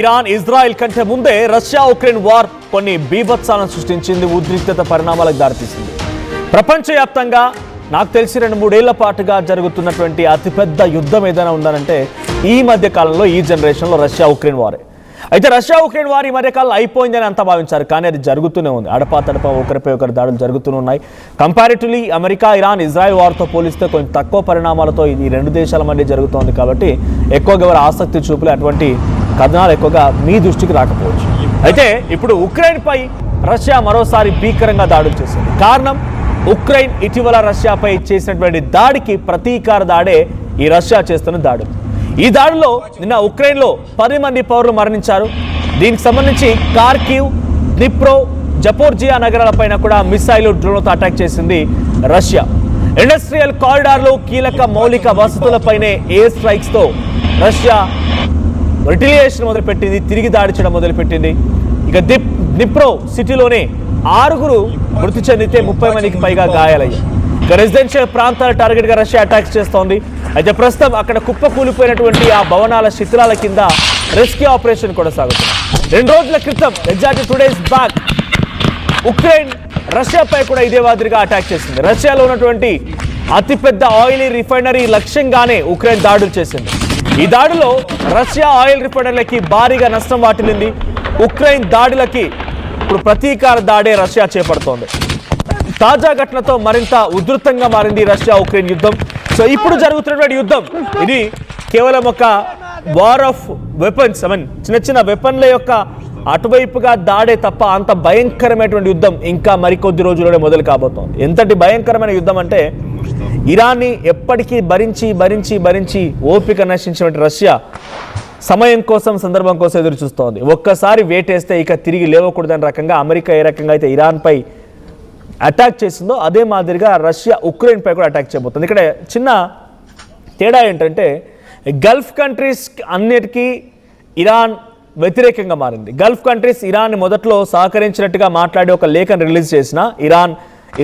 Iran Israel కంటే ముందే Russia Ukraine war కొన్ని బీభత్సాలను సృష్టించింది, ఉద్రిక్తత పరిణామాలకు దారితీసింది. ప్రపంచవ్యాప్తంగా నాకు తెలిసి 2-3 ఏళ్ల పాటుగా జరుగుతున్నటువంటి అతిపెద్ద యుద్ధం ఏదైనా ఉందనంటే ఈ మధ్య కాలంలో ఈ జనరేషన్లో రష్యా ఉక్రెయిన్ వారే. అయితే రష్యా ఉక్రెయిన్ వార్ ఈ మధ్య కాలంలో అయిపోయిందని అంతా భావించారు, కానీ అది జరుగుతూనే ఉంది. అడపాతడప ఒకరిపై ఒకరు దాడులు జరుగుతూనే ఉన్నాయి. కంపారిటివ్లీ అమెరికా ఇరాన్ ఇజ్రాయెల్ వార్తో పోలిస్తే కొంచెం తక్కువ పరిణామాలతో ఈ రెండు దేశాల మధ్య జరుగుతోంది కాబట్టి ఎక్కువగా ఎవరు ఆసక్తి చూపులే అటువంటి కథనాలు ఎక్కువగా మీ దృష్టికి రాకపోవచ్చు. అయితే ఇప్పుడు ఉక్రెయిన్ పై రష్యా మరోసారి భీకరంగా దాడులు చేసింది. కారణం ఉక్రెయిన్ ఇటీవల రష్యాపై చేసినటువంటి దాడికి ప్రతీకార దాడే ఈ రష్యా చేస్తున్న దాడులు. ఈ దాడిలో నిన్న ఉక్రెయిన్లో 10 మంది పౌరులు మరణించారు. దీనికి సంబంధించి కార్కివ్, డ్నిప్రో, జపోర్జియా నగరాలపైన కూడా మిసైలు, డ్రోన్లతో అటాక్ చేసింది రష్యా. ఇండస్ట్రియల్ కారిడార్లు, కీలక మౌలిక వసతులపైనే ఎయిర్ స్ట్రైక్స్తో రష్యా రిటిలియేషన్ మొదలుపెట్టింది, తిరిగి దాడి చేయడం మొదలుపెట్టింది. ఇక డ్నిప్రో సిటీలోనే 6 మృతి చెందితే 30 మందికి పైగా గాయాలయ్యాయి. ఇక రెసిడెన్షియల్ ప్రాంతాల టార్గెట్గా రష్యా అటాక్స్ చేస్తోంది. అయితే ప్రస్తుతం అక్కడ కుప్పకూలిపోయినటువంటి ఆ భవనాల శిథిలాల కింద రెస్క్యూ ఆపరేషన్ కొనసాగుతుంది. 2 రోజుల క్రితం ఎగ్జాక్ట్లీ 2 days బ్యాక్ ఉక్రెయిన్ రష్యాపై కూడా ఇదే మాదిరిగా అటాక్ చేసింది. రష్యాలో ఉన్నటువంటి అతిపెద్ద ఆయిల్ రిఫైనరీ లక్ష్యంగానే ఉక్రెయిన్ దాడులు చేసింది. ఈ దాడిలో రష్యా ఆయిల్ రిఫైనరీలకి భారీగా నష్టం వాటిల్లింది. ఉక్రెయిన్ దాడులకి ఇప్పుడు ప్రతీకార దాడే రష్యా చేపడుతోంది. తాజా ఘటనతో మరింత ఉధృతంగా మారింది రష్యా ఉక్రెయిన్ యుద్ధం. సో ఇప్పుడు జరుగుతున్నటువంటి యుద్ధం ఇది కేవలం ఒక వార్ ఆఫ్ వెపన్స్, చిన్న చిన్న వెపన్ల యొక్క అటువైపుగా దాడే తప్ప అంత భయంకరమైనటువంటి యుద్ధం ఇంకా మరికొద్ది రోజుల్లోనే మొదలు కాబోతోంది. ఎంతటి భయంకరమైన యుద్ధం అంటే ఇరాన్ని ఎప్పటికీ భరించి భరించి భరించి ఓపిక నశించినటువంటి రష్యా సమయం కోసం, సందర్భం కోసం ఎదురు చూస్తోంది. ఒక్కసారి వేటేస్తే ఇక తిరిగి లేవకూడదని రకంగా అమెరికా ఏ రకంగా అయితే ఇరాన్పై అటాక్ చేసిందో అదే మాదిరిగా రష్యా ఉక్రెయిన్పై కూడా అటాక్ చేయబోతుంది. ఇక్కడ చిన్న తేడా ఏంటంటే గల్ఫ్ కంట్రీస్ అన్నిటికీ ఇరాన్ వ్యతిరేకంగా మారింది. గల్ఫ్ కంట్రీస్ ఇరాన్ మొదట్లో సహకరించినట్టుగా మాట్లాడి ఒక లేఖను రిలీజ్ చేసిన ఇరాన్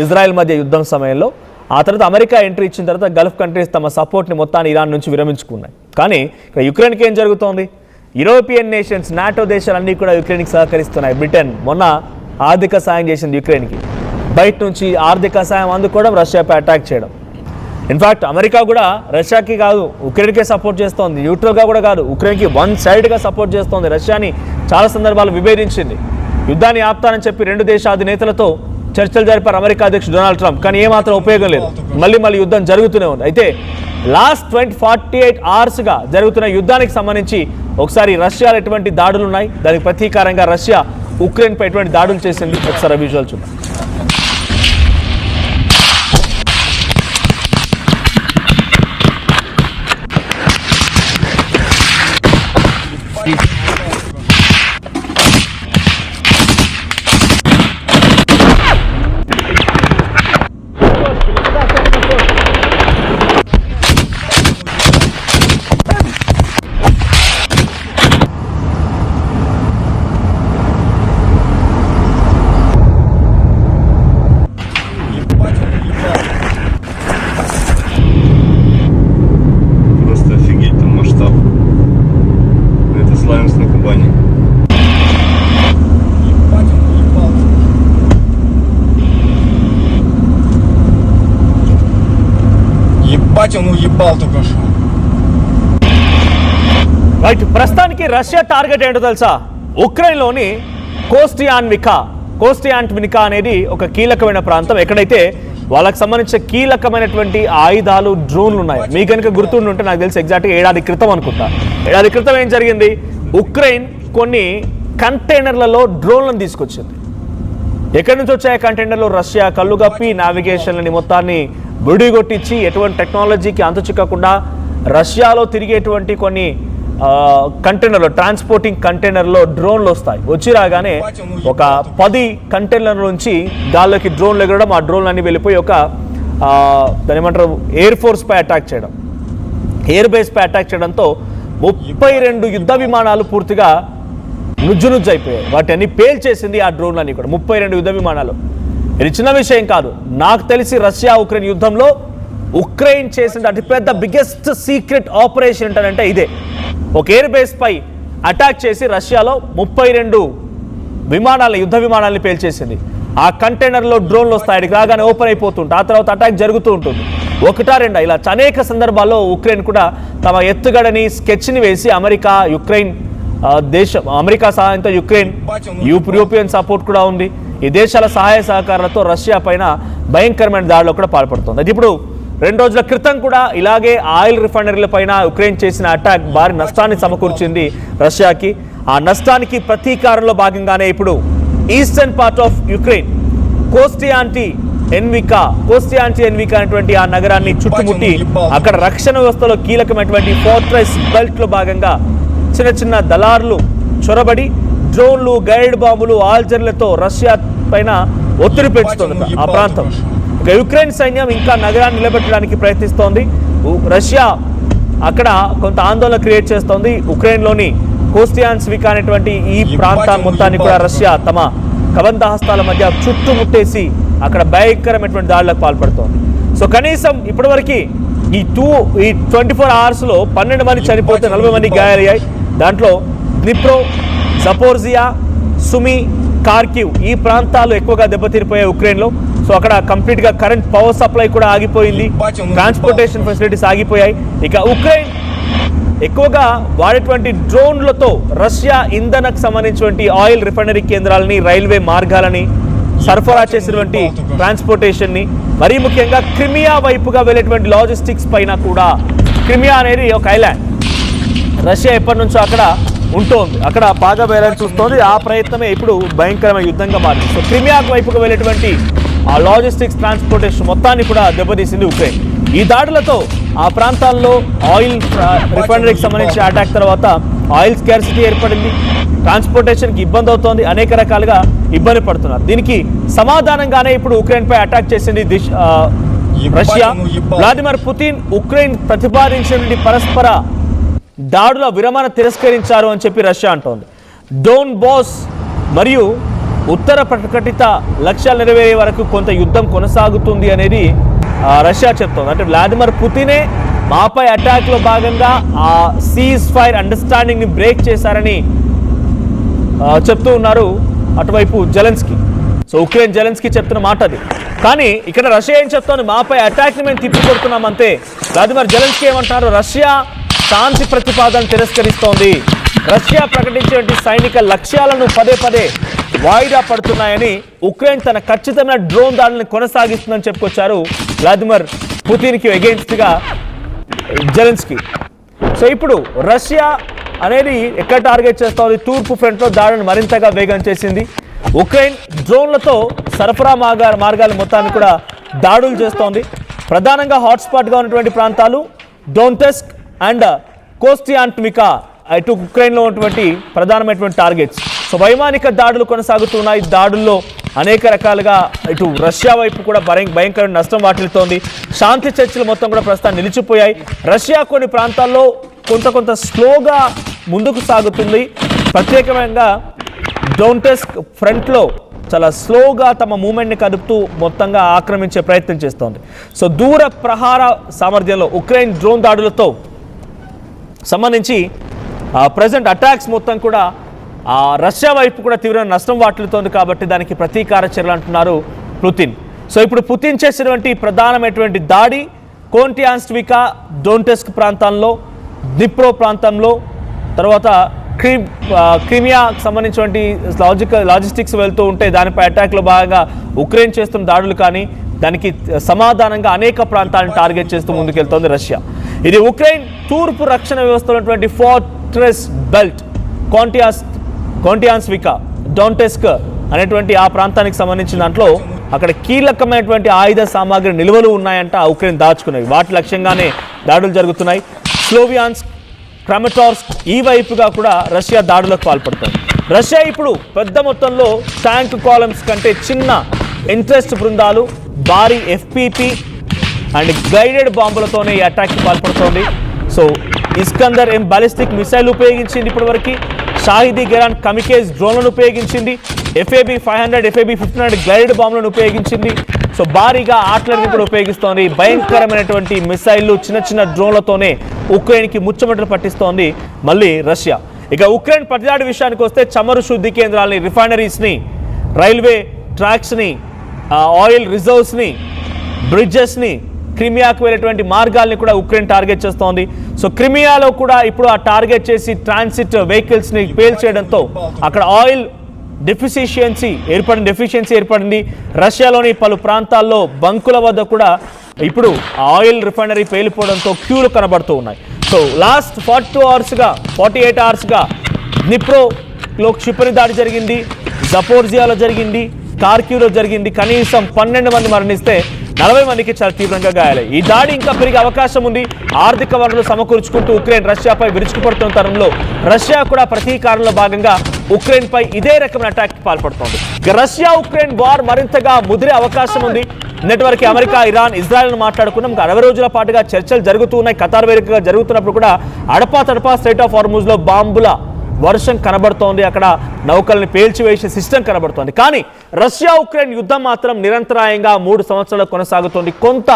ఇజ్రాయెల్ మధ్య యుద్ధం సమయంలో, ఆ తర్వాత అమెరికా ఎంట్రీ ఇచ్చిన తర్వాత గల్ఫ్ కంట్రీస్ తమ సపోర్ట్ని మొత్తాన్ని ఇరాన్ నుంచి విరమించుకున్నాయి. కానీ ఇక్కడ యుక్రెయిన్కి ఏం జరుగుతోంది? యూరోపియన్ నేషన్స్, నాటో దేశాలన్నీ కూడా యుక్రెయిన్కి సహకరిస్తున్నాయి. బ్రిటన్ మొన్న ఆర్థిక సాయం చేసింది యుక్రెయిన్కి. బయట నుంచి ఆర్థిక సాయం అందుకోవడం, రష్యాపై అటాక్ చేయడం. ఇన్ఫ్యాక్ట్ అమెరికా కూడా రష్యాకి కాదు ఉక్రెయిన్కే సపోర్ట్ చేస్తోంది. న్యూట్రల్గా కూడా కాదు, ఉక్రెయిన్కి వన్ సైడ్గా సపోర్ట్ చేస్తోంది. రష్యాని చాలా సందర్భాలు విభేదించింది. యుద్ధాన్ని ఆపుతానని చెప్పి 2 దేశాల అధినేతలతో చర్చలు జరిపారు అమెరికా అధ్యక్షుడు డొనాల్డ్ ట్రంప్. కానీ ఏమాత్రం ఉపయోగం లేదు, మళ్ళీ యుద్ధం జరుగుతూనే ఉంది. అయితే లాస్ట్ 48 అవర్స్గా జరుగుతున్న యుద్ధానికి సంబంధించి ఒకసారి రష్యాలో ఎటువంటి దాడులు ఉన్నాయి, దానికి ప్రతీకారంగా రష్యా ఉక్రెయిన్పై ఎటువంటి దాడులు చేసింది, ఒకసారి విజువల్ చూద్దాం. రైట్, ప్రస్తుతానికి రష్యా టార్గెట్ ఏంటో తెలుసా? ఉక్రెయిన్లోని కోస్టియాన్వికా అనేది ఒక కీలకమైన ప్రాంతం, ఎక్కడైతే వాళ్ళకి సంబంధించిన కీలకమైనటువంటి ఆయుధాలు, డ్రోన్లు ఉన్నాయి. మీకు కనుక గుర్తుంటే నాకు తెలిసి ఎగ్జాక్ట్గా 1 ఏడాది క్రితం అనుకుంటా. 1 ఏడాది క్రితం ఏం జరిగింది? ఉక్రెయిన్ కొన్ని కంటైనర్లలో డ్రోన్లను తీసుకొచ్చింది. ఎక్కడి నుంచి వచ్చాయి కంటైనర్లు? రష్యా కళ్ళుగప్పి నావిగేషన్లని మొత్తాన్ని విడిగొట్టించి ఎటువంటి టెక్నాలజీకి అంతు చిక్కకుండా రష్యాలో తిరిగేటువంటి కొన్ని కంటైనర్లు, ట్రాన్స్పోర్టింగ్ కంటైనర్లో డ్రోన్లు వస్తాయి. వచ్చి రాగానే ఒక 10 కంటైనర్ల నుంచి గాల్లోకి డ్రోన్లు ఎగరడం, ఆ డ్రోన్లు అన్నీ వెళ్ళిపోయి ఒక దాని ఏమంటారు ఎయిర్ ఫోర్స్పై అటాక్ చేయడం, ఎయిర్ బేస్పై అటాక్ చేయడంతో 32 యుద్ధ విమానాలు పూర్తిగా నుజ్జు అయిపోయాయి. వాటి అన్ని పేల్చేసింది ఆ డ్రోన్లు అన్ని కూడా, 32 యుద్ధ విమానాలు. ఇది చిన్న విషయం కాదు. నాకు తెలిసి రష్యా ఉక్రెయిన్ యుద్ధంలో ఉక్రెయిన్ చేసిన అతిపెద్ద బిగ్గెస్ట్ సీక్రెట్ ఆపరేషన్ ఏంటంటే ఇదే. ఒక ఎయిర్ బేస్ పై అటాక్ చేసి రష్యాలో 32 యుద్ధ విమానాలను పేల్చేసింది. ఆ కంటైనర్లో డ్రోన్లు వస్తాయి, అక్కడికి రాగానే ఓపెన్ అయిపోతుంటాయి, ఆ తర్వాత అటాక్ జరుగుతూ ఉంటుంది. ఒకటా రెండా ఇలా అనేక సందర్భాల్లో ఉక్రెయిన్ కూడా తమ ఎత్తుగడని స్కెచ్ని వేసి అమెరికా సహాయంతో యుక్రెయిన్ యూరోపియన్ సపోర్ట్ కూడా ఉంది, ఈ దేశాల సహాయ సహకారాలతో రష్యా పైన భయంకరమైన దాడిలో కూడా పాల్పడుతుంది. అది ఇప్పుడు 2 రోజుల క్రితం కూడా ఇలాగే ఆయిల్ రిఫైనరీల పైన ఉక్రెయిన్ చేసిన అటాక్ భారీ నష్టాన్ని సమకూర్చింది రష్యాకి. ఆ నష్టానికి ప్రతీకారంలో భాగంగానే ఇప్పుడు ఈస్టర్న్ పార్ట్ ఆఫ్ యుక్రెయిన్ కోస్టియాంటి ఎన్వికా అనేటువంటి ఆ నగరాన్ని చుట్టుముట్టి అక్కడ రక్షణ వ్యవస్థలో కీలకమైనటువంటి ఫోర్ట్రెస్ బెల్ట్ లో భాగంగా చిన్న చిన్న దళారులు చొరబడి డ్రోన్లు, గైడ్ బాంబులు, ఆల్జర్లతో రష్యా పైన ఒత్తిడి పెంచుతోంది ఆ ప్రాంతం. ఇక యుక్రెయిన్ సైన్యం ఇంకా నగరాన్ని నిలబెట్టడానికి ప్రయత్నిస్తోంది. రష్యా అక్కడ కొంత ఆందోళన క్రియేట్ చేస్తోంది. ఉక్రెయిన్లోని కోస్టియాన్స్వికా అనేటువంటి ఈ ప్రాంతాన్ని మొత్తాన్ని కూడా రష్యా తమ కబంధ హస్తాల మధ్య చుట్టుముట్టేసి అక్కడ భయంకరమైనటువంటి దాడులకు పాల్పడుతోంది. సో కనీసం ఇప్పటివరకు ఈ 24 అవర్స్లో 12 మంది చనిపోతే 40 మంది గాయాలయ్యాయి. దాంట్లో డ్నిప్రో, జపోర్జియా, సుమి, కార్కివ్ ఈ ప్రాంతాలు ఎక్కువగా దెబ్బతిరిపోయాయి ఉక్రెయిన్లో. సో అక్కడ కంప్లీట్గా కరెంట్ పవర్ సప్లై కూడా ఆగిపోయింది, ట్రాన్స్పోర్టేషన్ ఫెసిలిటీస్ ఆగిపోయాయి. ఇక ఉక్రెయిన్ ఎక్కువగా వాడేటువంటి డ్రోన్లతో రష్యా ఇంధనకు సంబంధించినటువంటి ఆయిల్ రిఫైనరీ కేంద్రాలని, రైల్వే మార్గాలని, సరఫరా చేసినటువంటి ట్రాన్స్పోర్టేషన్ని, మరీ ముఖ్యంగా క్రిమియా వైపుగా వెళ్ళేటువంటి లాజిస్టిక్స్ పైన కూడా. క్రిమియా అనేది ఒక ఐలాండ్, రష్యా ఎప్పటి నుంచో అక్కడ ఉంటుంది, అక్కడ బాగా వేయాలని చూస్తోంది. ఆ ప్రయత్నమే ఇప్పుడు భయంకరమైన యుద్ధంగా మారింది. సో క్రిమియా వైపుగా వెళ్ళేటువంటి ఆ లాజిస్టిక్స్, ట్రాన్స్పోర్టేషన్ మొత్తాన్ని కూడా దెబ్బతీసింది ఉక్రెయిన్. ఈ దాడులతో ఆ ప్రాంతాల్లో ఆయిల్ రిఫైనరీకి సంబంధించిన అటాక్ తర్వాత ఆయిల్ స్కార్సిటీ ఏర్పడింది, ట్రాన్స్పోర్టేషన్కి ఇబ్బంది అవుతోంది, అనేక రకాలుగా ఇబ్బంది పడుతున్నారు. దీనికి సమాధానంగానే ఇప్పుడు ఉక్రెయిన్ పై అటాక్ చేసింది రష్యా. వ్లాదిమిర్ పుతిన్ ఉక్రెయిన్ ప్రతిపాదించినటువంటి పరస్పర దాడుల విరమణ తిరస్కరించారు అని చెప్పి రష్యా అంటోంది. డోన్ బాస్ మరియు ఉత్తర ప్రకటిత లక్ష్యాలు నెరవేరే వరకు కొంత యుద్ధం కొనసాగుతుంది అనేది రష్యా చెప్తోంది. అంటే వ్లాదిమిర్ పుతినే మాపై అటాక్లో భాగంగా ఆ సీజ్ ఫైర్ అండర్స్టాండింగ్ని బ్రేక్ చేశారని చెప్తూ ఉన్నారు అటువైపు జెలెన్స్కీ. సో ఉక్రెయిన్ జెలెన్స్కీ చెప్తున్న మాట అది. కానీ ఇక్కడ రష్యా ఏం చెప్తోంది, మాపై అటాక్ని మేము తిప్పికొడుతున్నాం అంతే. వ్లాదిమిర్ జెలెన్స్కీ ఏమంటున్నారు, రష్యా శాంతి ప్రతిపాదన తిరస్కరిస్తోంది, రష్యా ప్రకటించేటువంటి సైనిక లక్ష్యాలను పదే వాయిదా పడుతున్నాయని, ఉక్రెయిన్ తన ఖచ్చితమైన డ్రోన్ దాడులను కొనసాగిస్తుందని చెప్పుకొచ్చారు వ్లాదిమిర్ పుతిన్కి అగెయిన్స్ట్గా జెలెన్స్కీ. సో ఇప్పుడు రష్యా అనేది ఎక్కడ టార్గెట్ చేస్తోంది, తూర్పు ఫ్రంట్లో దాడులను మరింతగా వేగం చేసింది. ఉక్రెయిన్ డ్రోన్లతో సరఫరా మార్గాల మొత్తాన్ని కూడా దాడులు చేస్తోంది. ప్రధానంగా హాట్స్పాట్గా ఉన్నటువంటి ప్రాంతాలు డోన్టెస్క్ అండ్ కోస్టియాంట్వికా ఇటు ఉక్రెయిన్లో ఉన్నటువంటి ప్రధానమైనటువంటి టార్గెట్స్. సో వైమానిక దాడులు కొనసాగుతున్నాయి. దాడుల్లో అనేక రకాలుగా ఇటు రష్యా వైపు కూడా భయంకరమైన నష్టం వాటిల్తోంది. శాంతి చర్చలు మొత్తం కూడా ప్రస్తుతం నిలిచిపోయాయి. రష్యా కొన్ని ప్రాంతాల్లో కొంత స్లోగా ముందుకు సాగుతుంది. ప్రత్యేకంగా డోన్టెస్క్ ఫ్రంట్లో చాలా స్లోగా తమ మూమెంట్ని కదుపుతూ మొత్తంగా ఆక్రమించే ప్రయత్నం చేస్తోంది. సో దూర ప్రహార సామర్థ్యంలో ఉక్రెయిన్ డ్రోన్ దాడులతో సంబంధించి ప్రజెంట్ అటాక్స్ మొత్తం కూడా రష్యా వైపు కూడా తీవ్రమైన నష్టం వాటిల్తోంది. కాబట్టి దానికి ప్రతీకార చర్యలు అంటున్నారు పుతిన్. సో ఇప్పుడు పుతిన్ చేసినటువంటి ప్రధానమైనటువంటి దాడి కోస్టియాన్స్వికా, డోన్టెస్క్ ప్రాంతాల్లో, డ్నిప్రో ప్రాంతంలో, తర్వాత క్రిమియాకు సంబంధించినటువంటి లాజిస్టిక్స్ వెళ్తూ ఉంటే దానిపై అటాక్లో భాగంగా ఉక్రెయిన్ చేస్తున్న దాడులు కానీ దానికి సమాధానంగా అనేక ప్రాంతాలను టార్గెట్ చేస్తూ ముందుకెళ్తోంది రష్యా. ఇది ఉక్రెయిన్ తూర్పు రక్షణ వ్యవస్థ ఉన్నటువంటి ఫోర్ట్రెస్ బెల్ట్ కోస్టియాన్స్వికా, డోన్టెస్క్ అనేటువంటి ఆ ప్రాంతానికి సంబంధించిన దాంట్లో అక్కడ కీలకమైనటువంటి ఆయుధ సామాగ్రి నిల్వలు ఉన్నాయంట ఉక్రెయిన్ దాచుకున్నవి. వాటి లక్ష్యంగానే దాడులు జరుగుతున్నాయి. స్లోవియాన్స్క్, క్రమటార్స్క్ ఈ వైపుగా కూడా రష్యా దాడులకు పాల్పడుతుంది. రష్యా ఇప్పుడు పెద్ద మొత్తంలో ట్యాంక్ కాలమ్స్ కంటే చిన్న ఇంట్రెస్ట్ బృందాలు, భారీ FPP అండ్ గైడెడ్ బాంబులతోనే ఈ అటాక్కి పాల్పడుతోంది. So Iskander M ballistic missile ఉపయోగించింది ఇప్పటివరకు, షాహిదీ గెరాన్ కమికేజ్ డ్రోన్లను ఉపయోగించింది, FAB 500, FAB 1500 గైడెడ్ బాంబులను ఉపయోగించింది. సో భారీగా ఆర్టిలరీని కూడా ఉపయోగిస్తోంది. భయంకరమైనటువంటి మిసైళ్లు, చిన్న డ్రోన్లతోనే ఉక్రెయిన్కి ముచ్చమటలు పట్టిస్తోంది మళ్ళీ రష్యా. ఇక ఉక్రెయిన్ ప్రతిదాడి విషయానికి వస్తే చమురు శుద్ధి కేంద్రాలని, రిఫైనరీస్ని, రైల్వే ట్రాక్స్ని, ఆయిల్ రిజర్వ్స్ని, బ్రిడ్జెస్ని, క్రిమియాకు వెళ్ళేటువంటి మార్గాల్ని కూడా ఉక్రెయిన్ టార్గెట్ చేస్తోంది. సో క్రిమియాలో కూడా ఇప్పుడు ఆ టార్గెట్ చేసి ట్రాన్సిట్ వెహికల్స్ని పేల్చేయడంతో అక్కడ ఆయిల్ డెఫిషియన్సీ ఏర్పడింది. రష్యాలోని పలు ప్రాంతాల్లో బంకుల వద్ద కూడా ఇప్పుడు ఆయిల్ రిఫైనరీ పేలిపోవడంతో క్యూలు కనబడుతూ ఉన్నాయి. సో లాస్ట్ 48 అవర్స్గా డ్నిప్రోలో క్షిపణి దాడి జరిగింది, జపోర్జియాలో జరిగింది, కార్కివ్లో జరిగింది. కనీసం 12 మంది మరణిస్తే 40 మందికి చాలా తీవ్రంగా గాయాలయ్యాయి. ఈ దాడి ఇంకా పెరిగే అవకాశం ఉంది. ఆర్థిక వనరులు సమకూర్చుకుంటూ ఉక్రెయిన్ రష్యాపై విరుచుకుపడుతున్న తరుణంలో రష్యా కూడా ప్రతీకారంలో భాగంగా ఉక్రెయిన్ పై ఇదే రకమైన అటాక్కి పాల్పడుతోంది. రష్యా ఉక్రెయిన్ వార్ మరింతగా ముదిరే అవకాశం ఉంది. నెట్వర్క్ అమెరికా, ఇరాన్, ఇజ్రాయెల్ మాట్లాడుకున్నాం. 60 రోజుల పాటుగా చర్చలు జరుగుతూ ఉన్నాయి. ఖతార్ వేదికగా జరుగుతున్నప్పుడు కూడా అడపాతడపా స్ట్రైట్ ఆఫ్ హార్ముజ్లో బాంబుల వర్షం కనబడుతోంది. అక్కడ నౌకల్ని పేల్చివేసే సిస్టమ్ కనబడుతోంది. కానీ రష్యా ఉక్రెయిన్ యుద్ధం మాత్రం నిరంతరాయంగా 3 సంవత్సరాలు కొనసాగుతోంది. కొంత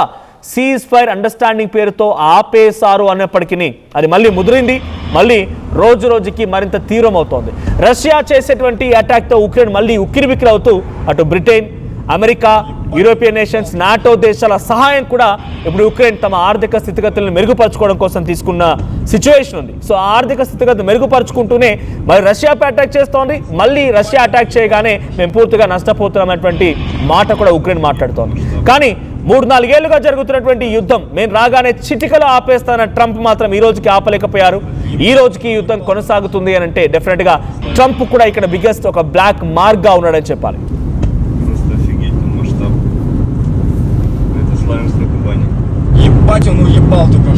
సీజ్ ఫైర్ అండర్స్టాండింగ్ పేరుతో ఆపేశారు అన్నప్పటికీ అది మళ్ళీ ముదిరింది. మళ్ళీ రోజు రోజుకి మరింత తీవ్రమవుతోంది. రష్యా చేసేటువంటి అటాక్తో ఉక్రెయిన్ మళ్ళీ ఉక్కిరిబిక్కిరవుతూ అటు Britain, America, European nations, NATO దేశాల సహాయం కూడా ఇప్పుడు ఉక్రెయిన్ తమ ఆర్థిక స్థితిగతులను మెరుగుపరచుకోవడం కోసం తీసుకున్న సిచ్యువేషన్ ఉంది. సో ఆర్థిక స్థితిగతులు మెరుగుపరుచుకుంటూనే మరి రష్యాపై అటాక్ చేస్తోంది. మళ్ళీ రష్యా అటాక్ చేయగానే మేము పూర్తిగా నష్టపోతున్నామనేటువంటి మాట కూడా ఉక్రెయిన్ మాట్లాడుతోంది. కానీ 3-4 ఏళ్లుగా జరుగుతున్నటువంటి యుద్ధం మేము రాగానే చిటికలో ఆపేస్తాన ట్రంప్ మాత్రం ఈ రోజుకి ఆపలేకపోయారు. ఈ రోజుకి యుద్ధం కొనసాగుతుంది అని అంటే డెఫినెట్గా ట్రంప్ కూడా ఇక్కడ బిగ్గెస్ట్ ఒక బ్లాక్ మార్క్గా ఉన్నాడని చెప్పాలి. Ебать, он уебал только